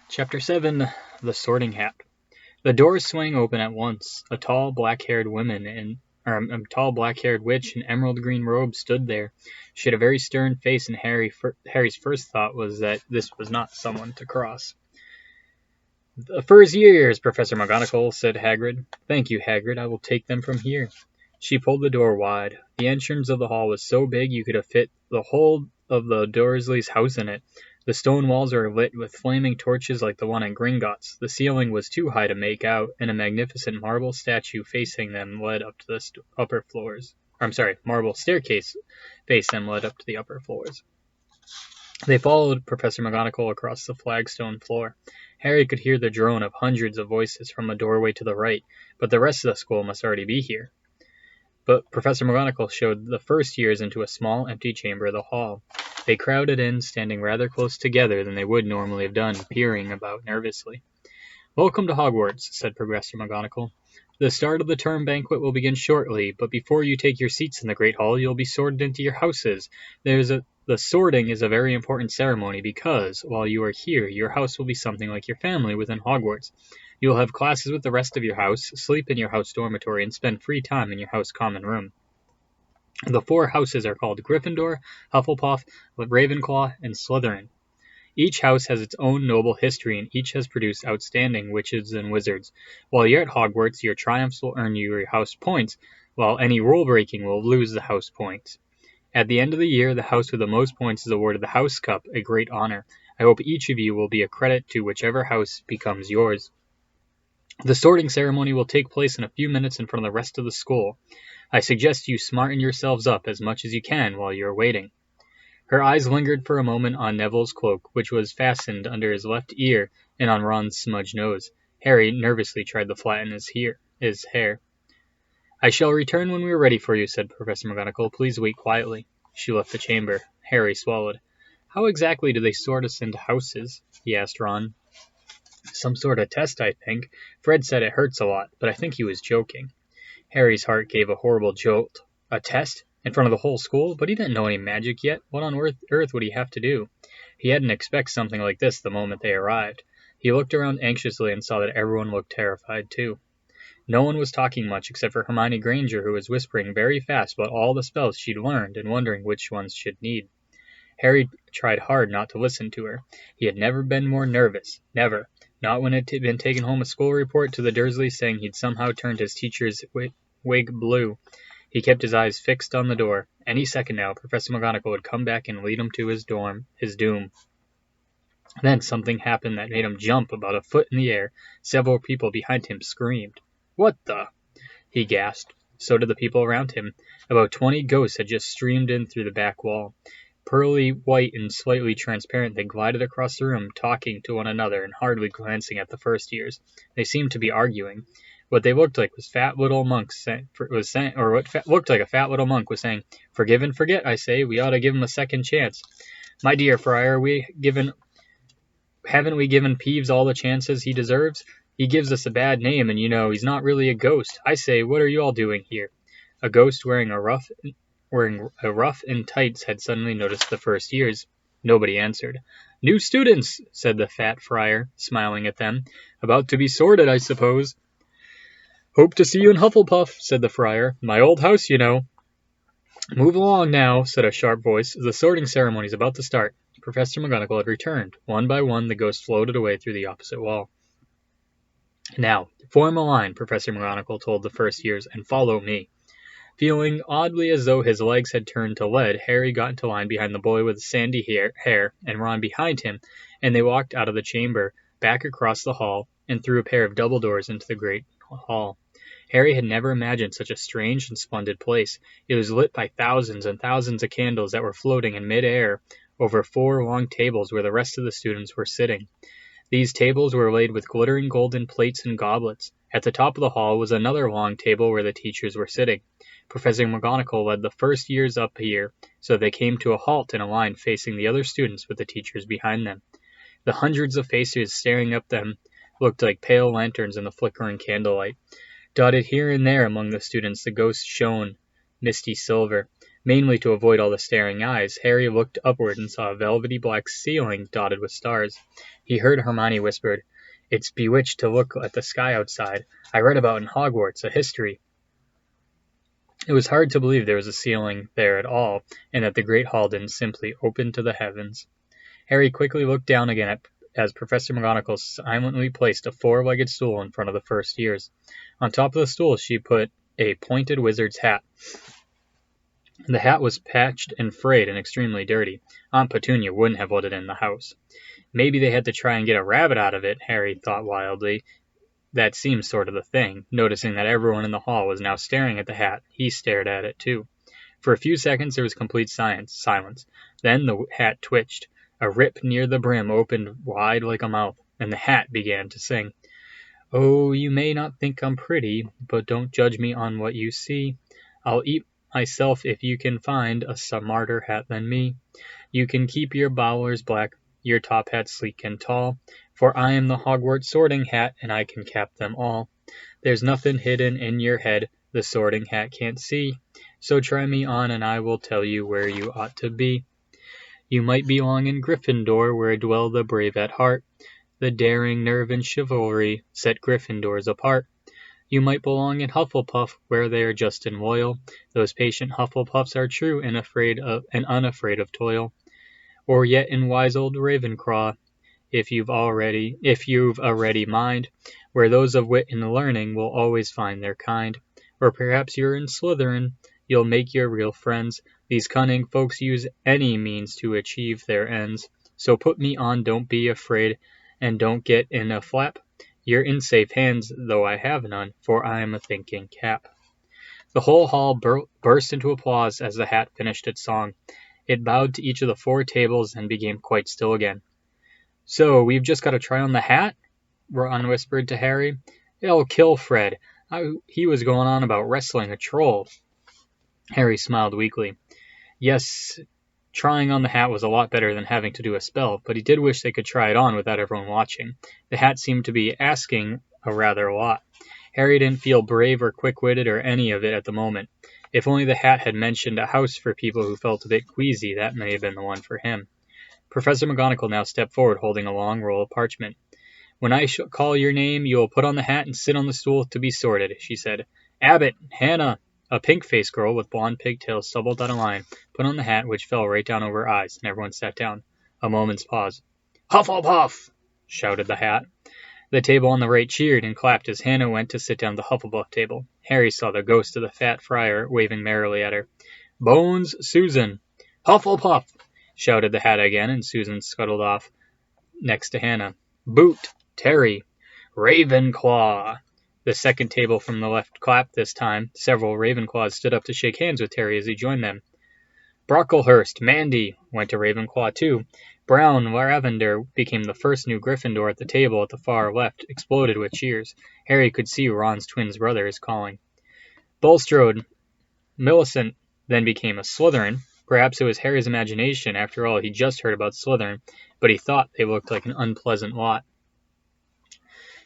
Chapter 7 The Sorting Hat. The doors swang open at once. A tall, black-haired witch in emerald green robes stood there. She had a very stern face, and Harry's first thought was that this was not someone to cross. For his years, Professor McGonagall, said Hagrid. Thank you, Hagrid. I will take them from here. She pulled the door wide. The entrance of the hall was so big you could have fit the whole of the Dursleys' house in it. The stone walls were lit with flaming torches like the one in Gringotts. The ceiling was too high to make out, and a magnificent marble statue facing them led up to the upper floors. Marble staircase faced them led up to the upper floors. They followed Professor McGonagall across the flagstone floor. Harry could hear the drone of hundreds of voices from a doorway to the right, but the rest of the school must already be here. But Professor McGonagall showed the first years into a small, empty chamber of the hall. They crowded in, standing rather close together than they would normally have done, peering about nervously. Welcome to Hogwarts, said Professor McGonagall. The start of the term banquet will begin shortly, but before you take your seats in the Great Hall, you'll be sorted into your houses. The sorting is a very important ceremony because, while you are here, your house will be something like your family within Hogwarts. You'll have classes with the rest of your house, sleep in your house dormitory, and spend free time in your house common room. The 4 houses are called Gryffindor, Hufflepuff, Ravenclaw, and Slytherin. Each house has its own noble history, and each has produced outstanding witches and wizards. While you're at Hogwarts, your triumphs will earn you your house points, while any rule-breaking will lose the house points. At the end of the year, the house with the most points is awarded the House Cup, a great honor. I hope each of you will be a credit to whichever house becomes yours. The sorting ceremony will take place in a few minutes in front of the rest of the school. I suggest you smarten yourselves up as much as you can while you are waiting. Her eyes lingered for a moment on Neville's cloak, which was fastened under his left ear, and on Ron's smudged nose. Harry nervously tried to flatten his hair. I shall return when we are ready for you, said Professor McGonagall. Please wait quietly. She left the chamber. Harry swallowed. How exactly do they sort us into houses? He asked Ron. Some sort of test, I think. Fred said it hurts a lot, but I think he was joking. Harry's heart gave a horrible jolt. A test? In front of the whole school? But he didn't know any magic yet. What on earth would he have to do? He hadn't expected something like this the moment they arrived. He looked around anxiously and saw that everyone looked terrified, too. No one was talking much except for Hermione Granger, who was whispering very fast about all the spells she'd learned and wondering which ones she'd need. Harry tried hard not to listen to her. He had never been more nervous. Never. Not when it had been taken home a school report to the Dursleys saying he'd somehow turned his teacher's wig blue. He kept his eyes fixed on the door. Any second now, Professor McGonagall would come back and lead him to his doom. Then something happened that made him jump about a foot in the air. Several people behind him screamed. What the? He gasped. So did the people around him. About 20 ghosts had just streamed in through the back wall. Pearly white and slightly transparent, they glided across the room, talking to one another and hardly glancing at the first years. They seemed to be arguing. What they looked like was looked like a fat little monk was saying, "Forgive and forget, I say. We ought to give him a second chance. My dear Friar, haven't we given Peeves all the chances he deserves? He gives us a bad name, and he's not really a ghost. I say, what are you all doing here?" A ghost wearing a ruff and tights had suddenly noticed the first years. Nobody answered. "New students," said the fat friar, smiling at them. "About to be sorted, I suppose." "Hope to see you in Hufflepuff," said the friar. "My old house, "Move along now," said a sharp voice. "The sorting ceremony is about to start." Professor McGonagall had returned. One by one, the ghosts floated away through the opposite wall. "Now, form a line," Professor McGonagall told the first years, "and follow me." Feeling oddly as though his legs had turned to lead, Harry got into line behind the boy with sandy hair and Ron behind him, and they walked out of the chamber, back across the hall, and through a pair of double doors into the great hall. Harry had never imagined such a strange and splendid place. It was lit by thousands and thousands of candles that were floating in mid-air over 4 long tables where the rest of the students were sitting. These tables were laid with glittering golden plates and goblets. At the top of the hall was another long table where the teachers were sitting. Professor McGonagall led the first years up here, so they came to a halt in a line facing the other students with the teachers behind them. The hundreds of faces staring up them looked like pale lanterns in the flickering candlelight. Dotted here and there among the students, the ghosts shone misty silver. Mainly to avoid all the staring eyes, Harry looked upward and saw a velvety black ceiling dotted with stars. He heard Hermione whisper, "It's bewitched to look at the sky outside. I read about in Hogwarts, a history." It was hard to believe there was a ceiling there at all, and that the great hall didn't simply open to the heavens. Harry quickly looked down again as Professor McGonagall silently placed a four-legged stool in front of the first years. On top of the stool she put a pointed wizard's hat. The hat was patched and frayed and extremely dirty. Aunt Petunia wouldn't have let it in the house. Maybe they had to try and get a rabbit out of it, Harry thought wildly. That seemed sort of the thing. Noticing that everyone in the hall was now staring at the hat, he stared at it too. For a few seconds there was complete silence. Then the hat twitched. A rip near the brim opened wide like a mouth, and the hat began to sing. "Oh, you may not think I'm pretty, but don't judge me on what you see. I'll eat myself if you can find a smarter hat than me. You can keep your bowlers black, your top hat sleek and tall, for I am the Hogwarts sorting hat, and I can cap them all. There's nothing hidden in your head the sorting hat can't see, so try me on and I will tell you where you ought to be. You might belong in Gryffindor, where dwell the brave at heart. The daring nerve and chivalry set Gryffindors apart. You might belong in Hufflepuff, where they are just and loyal. Those patient Hufflepuffs are true and unafraid of toil. Or yet in wise old Ravenclaw, if you've a ready mind, where those of wit and learning will always find their kind. Or perhaps you're in Slytherin, you'll make your real friends. These cunning folks use any means to achieve their ends. So put me on, don't be afraid, and don't get in a flap. You're in safe hands, though I have none, for I am a thinking cap." The whole hall burst into applause as the hat finished its song. It bowed to each of the four tables and became quite still again. "So, we've just got to try on the hat?" Ron whispered to Harry. "It'll kill Fred. He was going on about wrestling a troll." Harry smiled weakly. Yes, trying on the hat was a lot better than having to do a spell, but he did wish they could try it on without everyone watching. The hat seemed to be asking a rather lot. Harry didn't feel brave or quick-witted or any of it at the moment. If only the hat had mentioned a house for people who felt a bit queasy, that may have been the one for him. Professor McGonagall now stepped forward holding a long roll of parchment. "When I call your name, you will put on the hat and sit on the stool to be sorted," she said. "Abbott, Hannah." A pink-faced girl with blonde pigtails stubbled down a line, put on the hat, which fell right down over her eyes, and everyone sat down. A moment's pause. "Hufflepuff!" shouted the hat. The table on the right cheered and clapped as Hannah went to sit down at the Hufflepuff table. Harry saw the ghost of the fat friar waving merrily at her. "Bones, Susan!" "Hufflepuff!" shouted the hat again, and Susan scuttled off next to Hannah. "Boot, Terry!" "Ravenclaw!" The second table from the left clapped this time. Several Ravenclaws stood up to shake hands with Terry as he joined them. "Brocklehurst, Mandy!" went to Ravenclaw too. Brown Lavender became the first new Gryffindor at the table at the far left, exploded with cheers. Harry could see Ron's twin brothers calling. Bulstrode, Millicent then became a Slytherin. Perhaps it was Harry's imagination, after all, he just heard about Slytherin, but he thought they looked like an unpleasant lot.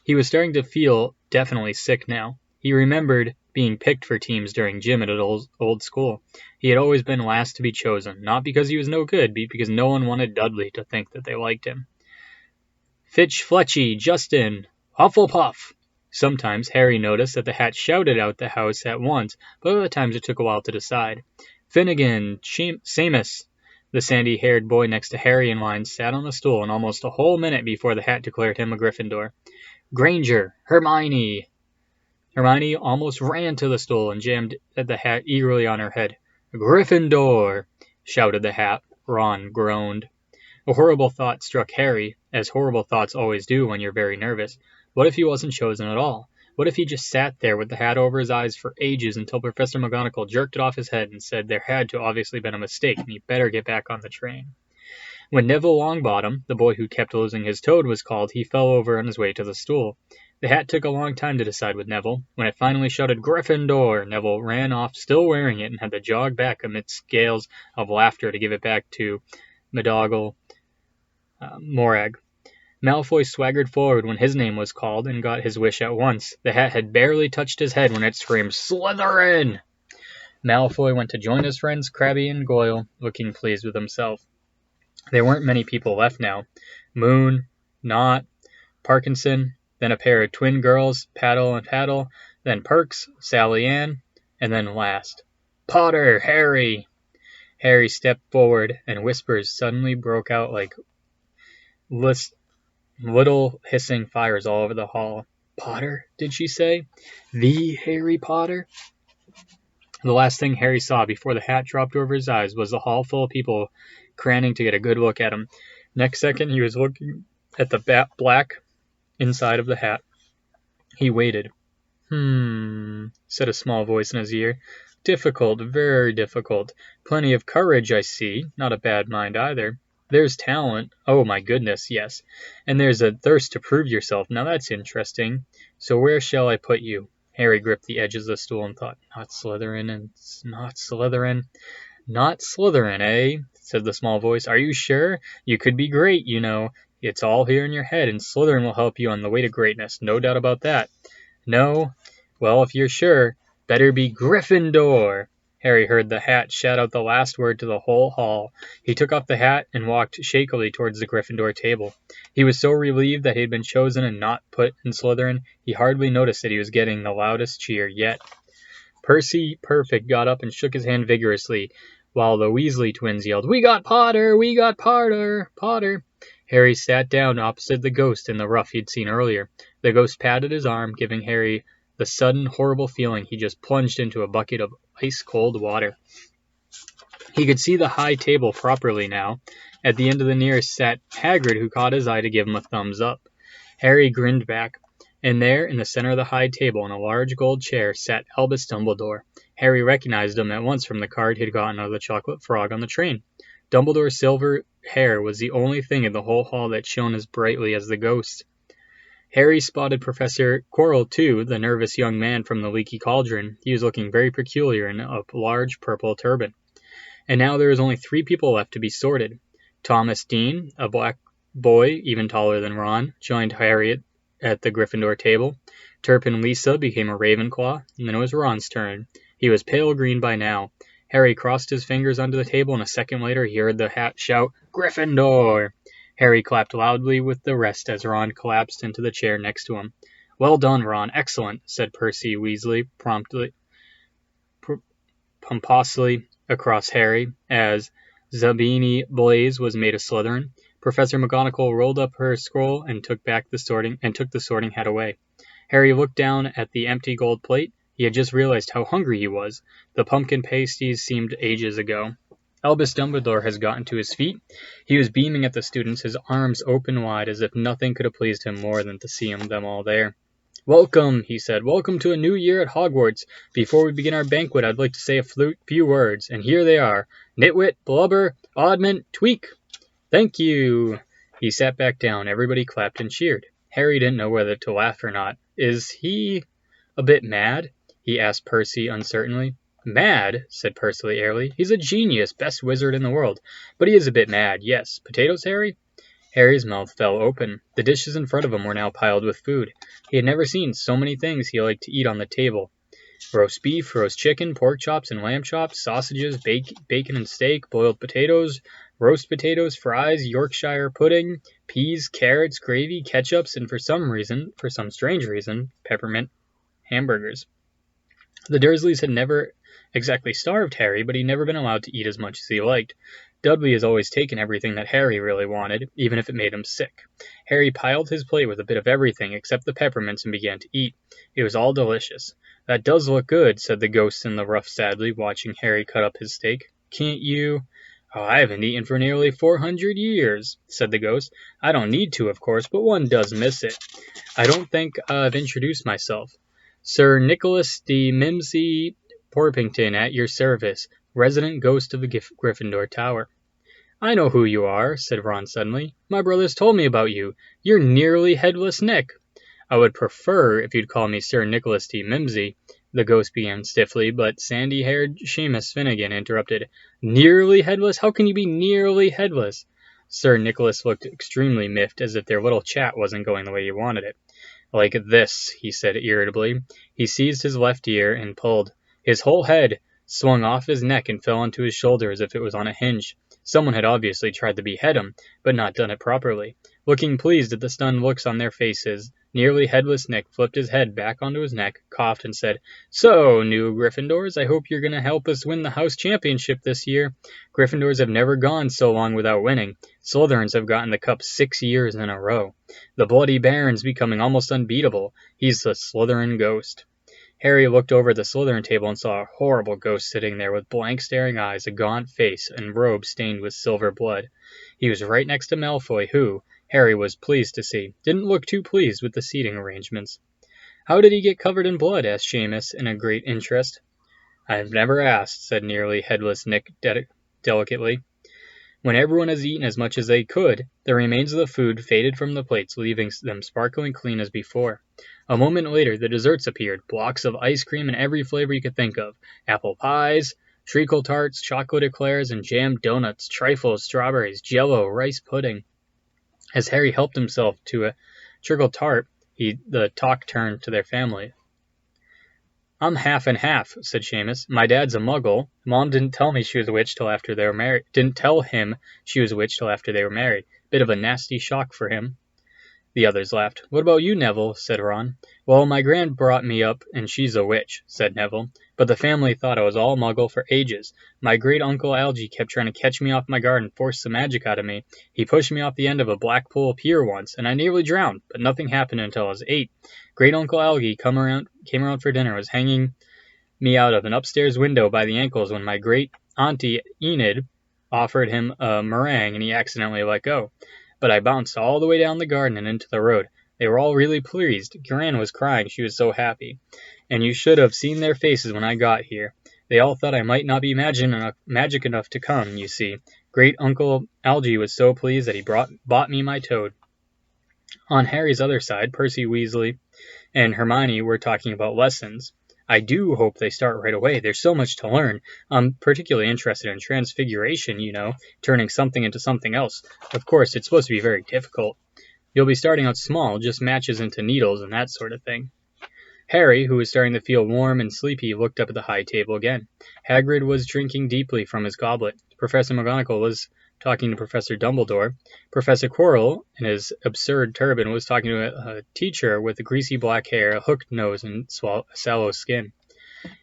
He was starting to feel definitely sick now. He remembered being picked for teams during gym at an old school. He had always been last to be chosen, not because he was no good, but because no one wanted Dudley to think that they liked him. "Fitch Fletchy, Justin, Hufflepuff!" Sometimes Harry noticed that the hat shouted out the house at once, but other times it took a while to decide. "Finnegan, Seamus." The sandy-haired boy next to Harry in line sat on the stool and almost a whole minute before the hat declared him a Gryffindor. "Granger, Hermione." Hermione almost ran to the stool and jammed the hat eagerly on her head. "Gryffindor!" shouted the hat. Ron groaned. A horrible thought struck Harry, as horrible thoughts always do when you're very nervous. What if he wasn't chosen at all? What if he just sat there with the hat over his eyes for ages until Professor McGonagall jerked it off his head and said there had to obviously been a mistake and he better get back on the train? When Neville Longbottom, the boy who kept losing his toad, was called, he fell over on his way to the stool. The hat took a long time to decide with Neville. When it finally shouted "Gryffindor," Neville ran off, still wearing it, and had to jog back amidst gales of laughter to give it back to McGonagall Morag. Malfoy swaggered forward when his name was called and got his wish at once. The hat had barely touched his head when it screamed "Slytherin!" Malfoy went to join his friends Crabbe and Goyle, looking pleased with himself. There weren't many people left now. Moon, Knot, Parkinson, then a pair of twin girls, Paddle and Paddle, then Perks, Sally Ann, and then last, Potter, Harry! Harry stepped forward, and whispers suddenly broke out like little hissing fires all over the hall. Potter, did she say? The Harry Potter? The last thing Harry saw before the hat dropped over his eyes was the hall full of people craning to get a good look at him. Next second, he was looking at the black inside of the hat. He waited. Said a small voice in his ear. Difficult, very difficult. Plenty of courage, I see. Not a bad mind either. There's talent. Oh, my goodness, yes. And there's a thirst to prove yourself. Now that's interesting. So where shall I put you? Harry gripped the edges of the stool and thought, not Slytherin, and not Slytherin. Not Slytherin, eh? Said the small voice. Are you sure? You could be great, you know. It's all here in your head, and Slytherin will help you on the way to greatness. No doubt about that. No? Well, if you're sure, better be Gryffindor. Harry heard the hat shout out the last word to the whole hall. He took off the hat and walked shakily towards the Gryffindor table. He was so relieved that he had been chosen and not put in Slytherin, he hardly noticed that he was getting the loudest cheer yet. Percy Perfect got up and shook his hand vigorously, while the Weasley twins yelled, We got Potter! We got Potter! Potter! Harry sat down opposite the ghost in the ruff he'd seen earlier. The ghost patted his arm, giving Harry the sudden horrible feeling he just plunged into a bucket of ice-cold water. He could see the high table properly now. At the end of the nearest sat Hagrid, who caught his eye to give him a thumbs up. Harry grinned back, and there, in the center of the high table, in a large gold chair, sat Albus Dumbledore. Harry recognized him at once from the card he'd gotten out of the chocolate frog on the train. Dumbledore's silver hair was the only thing in the whole hall that shone as brightly as the ghost. Harry spotted Professor Quirrell, too, the nervous young man from the Leaky Cauldron. He was looking very peculiar in a large purple turban. And now there was only 3 people left to be sorted. Thomas Dean, a black boy, even taller than Ron, joined Harry at the Gryffindor table. Turpin Lisa became a Ravenclaw, and then it was Ron's turn. He was pale green by now. Harry crossed his fingers under the table, and a second later he heard the hat shout, Gryffindor! Harry clapped loudly with the rest as Ron collapsed into the chair next to him. Well done, Ron. Excellent, said Percy Weasley pompously across Harry, as Zabini Blaze was made a Slytherin. Professor McGonagall rolled up her scroll and took the sorting hat away. Harry looked down at the empty gold plate. He had just realized how hungry he was. The pumpkin pasties seemed ages ago. Albus Dumbledore has gotten to his feet. He was beaming at the students, his arms open wide, as if nothing could have pleased him more than to see them all there. Welcome, he said. Welcome to a new year at Hogwarts. Before we begin our banquet, I'd like to say a few words, and here they are. Nitwit, Blubber, Oddment, Tweak. Thank you. He sat back down. Everybody clapped and cheered. Harry didn't know whether to laugh or not. Is he a bit mad? He asked Percy uncertainly. Mad, said Percy airily. He's a genius, best wizard in the world. But he is a bit mad, yes. Potatoes, Harry? Harry's mouth fell open. The dishes in front of him were now piled with food. He had never seen so many things he liked to eat on the table. Roast beef, roast chicken, pork chops and lamb chops, sausages, bacon and steak, boiled potatoes, roast potatoes, fries, Yorkshire pudding, peas, carrots, gravy, ketchups, and for some strange reason, peppermint hamburgers. The Dursleys had never exactly starved Harry, but he'd never been allowed to eat as much as he liked. Dudley has always taken everything that Harry really wanted, even if it made him sick. Harry piled his plate with a bit of everything except the peppermints and began to eat. It was all delicious. That does look good, said the ghost in the ruff sadly, watching Harry cut up his steak. Can't you... Oh, I haven't eaten for nearly 400 years, said the ghost. I don't need to, of course, but one does miss it. I don't think I've introduced myself. Sir Nicholas de Mimsy Porpington at your service, resident ghost of the Gryffindor Tower. I know who you are, said Ron suddenly. My brothers told me about you. You're nearly headless Nick. I would prefer if you'd call me Sir Nicholas de Mimsy, the ghost began stiffly, but sandy-haired Seamus Finnegan interrupted. Nearly headless? How can you be nearly headless? Sir Nicholas looked extremely miffed, as if their little chat wasn't going the way he wanted it. Like this, he said irritably. He seized his left ear and pulled. His whole head swung off his neck and fell onto his shoulder as if it was on a hinge. Someone had obviously tried to behead him, but not done it properly. Looking pleased at the stunned looks on their faces, nearly headless Nick flipped his head back onto his neck, coughed, and said, "So, new Gryffindors, I hope you're going to help us win the house championship this year. Gryffindors have never gone so long without winning. Slytherins have gotten the cup 6 years in a row. The Bloody Baron's becoming almost unbeatable. He's the Slytherin ghost." Harry looked over at the Slytherin table and saw a horrible ghost sitting there with blank staring eyes, a gaunt face, and robe stained with silver blood. He was right next to Malfoy, who, Harry was pleased to see, didn't look too pleased with the seating arrangements. "How did he get covered in blood?" asked Seamus, in a great interest. "I've never asked," said nearly headless Nick delicately. When everyone had eaten as much as they could, the remains of the food faded from the plates, leaving them sparkling clean as before. A moment later, the desserts appeared, blocks of ice cream in every flavor you could think of. Apple pies, treacle tarts, chocolate eclairs, and jammed donuts, trifles, strawberries, jello, rice pudding. As Harry helped himself to a treacle tart, the talk turned to their family. "I'm half and half," said Seamus. "My dad's a muggle. Mom didn't tell me she was a witch till after they were married. Didn't tell him she was a witch till after they were married. Bit of a nasty shock for him." The others laughed. "What about you, Neville?" said Ron. "Well, my gran brought me up, and she's a witch," said Neville. "But the family thought I was all muggle for ages. My great-uncle Algy kept trying to catch me off my guard and force some magic out of me. He pushed me off the end of a Blackpool pier once, and I nearly drowned, but nothing happened until I was 8. Great-uncle Algy came around for dinner, was hanging me out of an upstairs window by the ankles when my great-auntie Enid offered him a meringue, and he accidentally let go. But I bounced all the way down the garden and into the road. They were all really pleased. Gran was crying, she was so happy. And you should have seen their faces when I got here. They all thought I might not be magic enough to come, you see. Great-uncle Algy was so pleased that he bought me my toad." On Harry's other side, Percy Weasley and Hermione were talking about lessons. "I do hope they start right away. There's so much to learn. I'm particularly interested in transfiguration, turning something into something else. Of course, it's supposed to be very difficult. You'll be starting out small, just matches into needles and that sort of thing." Harry, who was starting to feel warm and sleepy, looked up at the high table again. Hagrid was drinking deeply from his goblet. Professor McGonagall was talking to Professor Dumbledore. Professor Quirrell, in his absurd turban, was talking to a teacher with greasy black hair, a hooked nose, and sallow skin.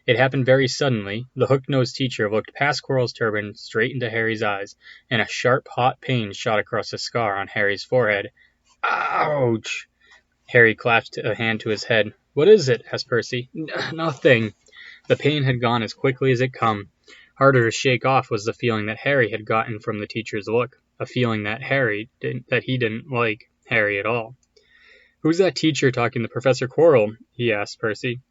It happened very suddenly. The hooked-nosed teacher looked past Quirrell's turban straight into Harry's eyes, and a sharp, hot pain shot across a scar on Harry's forehead. "Ouch!" Harry clapped a hand to his head. "What is it?" asked Percy. "Nothing." The pain had gone as quickly as it come. Harder to shake off was the feeling that Harry had gotten from the teacher's look, a feeling that he didn't like Harry at all. "Who's that teacher talking to Professor Quirrell?" he asked Percy.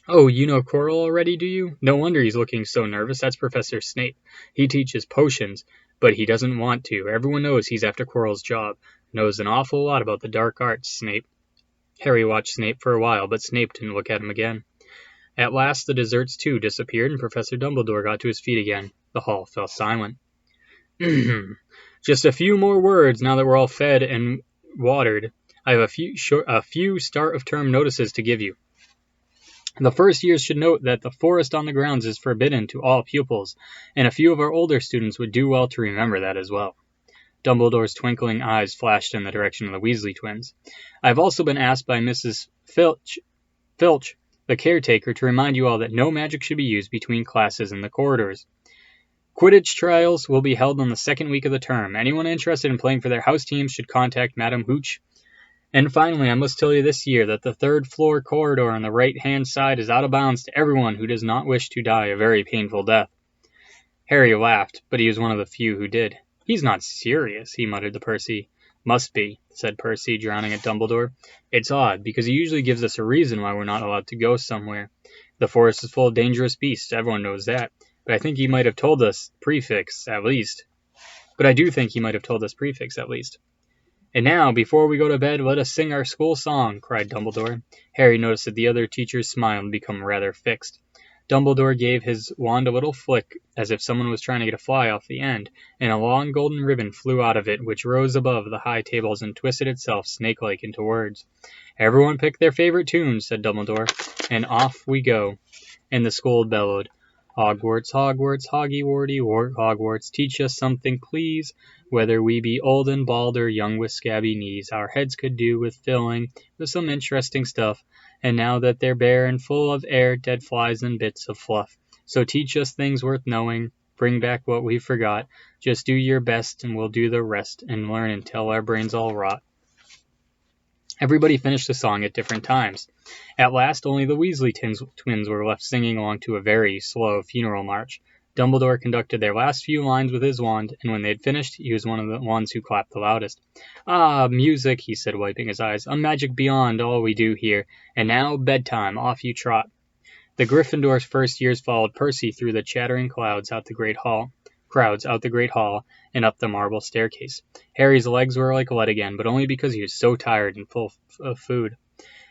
"Oh, you know Quirrell already, do you? No wonder he's looking so nervous. That's Professor Snape. He teaches potions, but he doesn't want to. Everyone knows he's after Quirrell's job. Knows an awful lot about the dark arts, Snape." Harry watched Snape for a while, but Snape didn't look at him again. At last the desserts too disappeared, and Professor Dumbledore got to his feet again. The hall fell silent. "Just a few more words now that we're all fed and watered. I have a few start-of-term notices to give you. The first years should note that the forest on the grounds is forbidden to all pupils, and a few of our older students would do well to remember that as well." Dumbledore's twinkling eyes flashed in the direction of the Weasley twins. "I've also been asked by Mrs. Filch, the caretaker, to remind you all that no magic should be used between classes in the corridors. Quidditch trials will be held on the second week of the term. Anyone interested in playing for their house teams should contact Madame Hooch. And finally, I must tell you this year that the third-floor corridor on the right-hand side is out of bounds to everyone who does not wish to die a very painful death." Harry laughed, but he was one of the few who did. "He's not serious," he muttered to Percy. "Must be," said Percy, drowning at Dumbledore. "It's odd, because he usually gives us a reason why we're not allowed to go somewhere. The forest is full of dangerous beasts, everyone knows that. But I think he might have told us prefix, at least. And now, before we go to bed, let us sing our school song," cried Dumbledore. Harry noticed that the other teachers smiled and became rather fixed. Dumbledore gave his wand a little flick, as if someone was trying to get a fly off the end, and a long golden ribbon flew out of it, which rose above the high tables and twisted itself snake-like into words. "Everyone pick their favorite tune," said Dumbledore, "and off we go." And the school bellowed, Hogwarts, Hogwarts, Hoggy Warty Wart, Hogwarts, teach us something, please. Whether we be old and bald or young with scabby knees, our heads could do with filling with some interesting stuff. And now that they're bare and full of air, dead flies and bits of fluff. So teach us things worth knowing, bring back what we forgot. Just do your best and we'll do the rest, and learn until our brains all rot. Everybody finished the song at different times. At last, only the Weasley twins were left singing along to a very slow funeral march. Dumbledore conducted their last few lines with his wand, and when they had finished, he was one of the ones who clapped the loudest. Ah, music, he said, wiping his eyes, a magic beyond all we do here. And now, bedtime, off you trot. The Gryffindor's first years followed Percy through the chattering crowds out the Great Hall, and up the marble staircase. Harry's legs were like lead again, but only because he was so tired and full of food.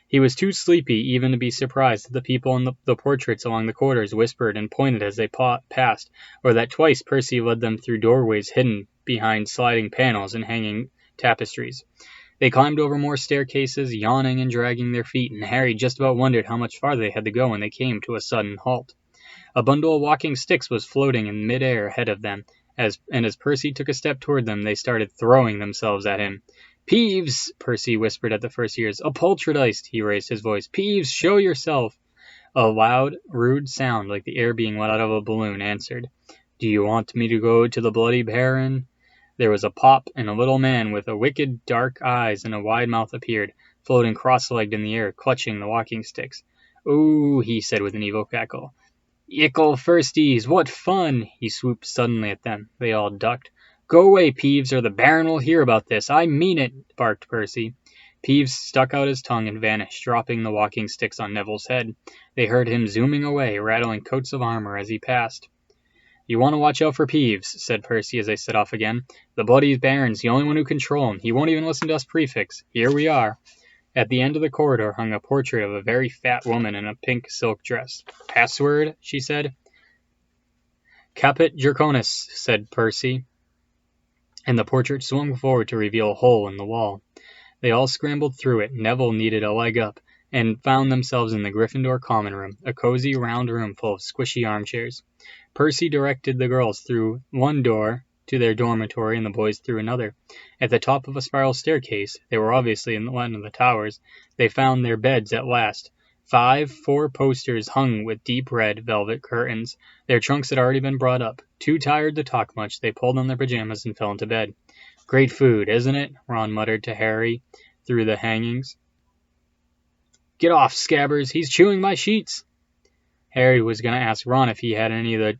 He was too sleepy even to be surprised that the people in the portraits along the corridors whispered and pointed as they passed, or that twice Percy led them through doorways hidden behind sliding panels and hanging tapestries. They climbed over more staircases, yawning and dragging their feet, and Harry just about wondered how much farther they had to go when they came to a sudden halt. A bundle of walking sticks was floating in mid-air ahead of them, as Percy took a step toward them, they started throwing themselves at him. Peeves, Percy whispered at the first years. A poltergeist, he raised his voice. Peeves, show yourself. A loud, rude sound, like the air being let out of a balloon, answered. Do you want me to go to the Bloody Baron? There was a pop, and a little man with wicked dark eyes and a wide mouth appeared, floating cross-legged in the air, clutching the walking sticks. Ooh, he said with an evil cackle. Ickle firsties, what fun! He swooped suddenly at them. They all ducked. Go away, Peeves, or the Baron will hear about this. I mean it, barked Percy. Peeves stuck out his tongue and vanished, dropping the walking sticks on Neville's head. They heard him zooming away, rattling coats of armor as he passed. You want to watch out for Peeves, said Percy as they set off again. The Bloody Baron's the only one who can control him. He won't even listen to us prefects. Here we are. At the end of the corridor hung a portrait of a very fat woman in a pink silk dress. Password, she said. Caput Draconis, said Percy, and the portrait swung forward to reveal a hole in the wall. They all scrambled through it. Neville needed a leg up, and found themselves in the Gryffindor common room, a cozy round room full of squishy armchairs. Percy directed the girls through one door to their dormitory and the boys through another. At the top of a spiral staircase, they were obviously in one of the towers, they found their beds at last. 4 posters hung with deep red velvet curtains. Their trunks had already been brought up. Too tired to talk much, they pulled on their pajamas and fell into bed. Great food, isn't it? Ron muttered to Harry through the hangings. Get off, Scabbers, he's chewing my sheets. Harry was going to ask Ron if he had any of the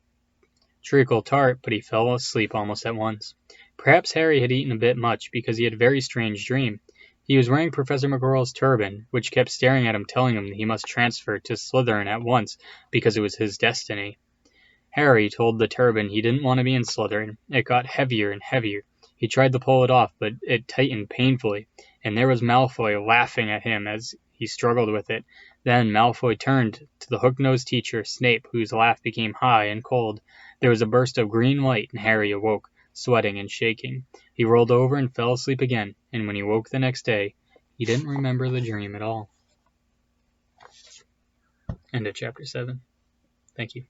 treacle tart, but he fell asleep almost at once. Perhaps Harry had eaten a bit much, because he had a very strange dream. He was wearing Professor McGonagall's turban, which kept staring at him, telling him that he must transfer to Slytherin at once, because it was his destiny. Harry told the turban he didn't want to be in Slytherin. It got heavier and heavier. He tried to pull it off, but it tightened painfully, and there was Malfoy laughing at him as he struggled with it. Then Malfoy turned to the hook-nosed teacher, Snape, whose laugh became high and cold. There was a burst of green light, and Harry awoke, sweating and shaking. He rolled over and fell asleep again, and when he woke the next day, he didn't remember the dream at all. End of chapter 7. Thank you.